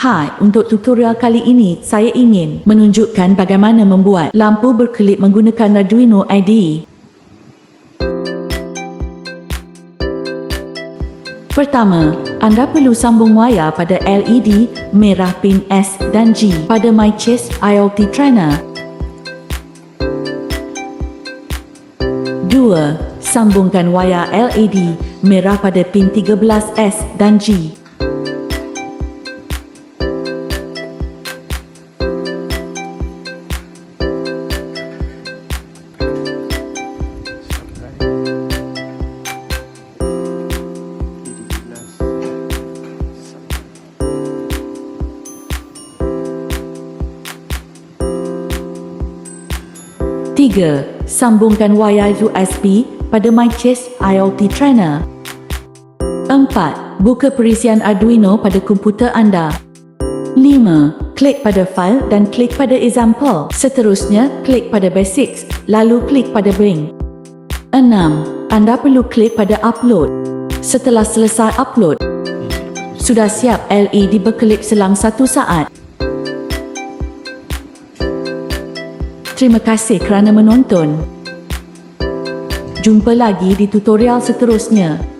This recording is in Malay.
Hai, untuk tutorial kali ini saya ingin menunjukkan bagaimana membuat lampu berkelip menggunakan Arduino IDE. Pertama, anda perlu sambung wayar pada LED merah pin S dan G pada Mycest IoT trainer. 2. Sambungkan wayar LED merah pada pin 13S dan G. 3. Sambungkan wayar USB pada Mycest IoT trainer. 4. Buka perisian Arduino pada komputer anda. 5. Klik pada File dan klik pada Example. Seterusnya, klik pada Basics, lalu klik pada Bring. 6. Anda perlu klik pada Upload. Setelah selesai upload, sudah siap LED berkelip selang 1 saat. Terima kasih kerana menonton. Jumpa lagi di tutorial seterusnya.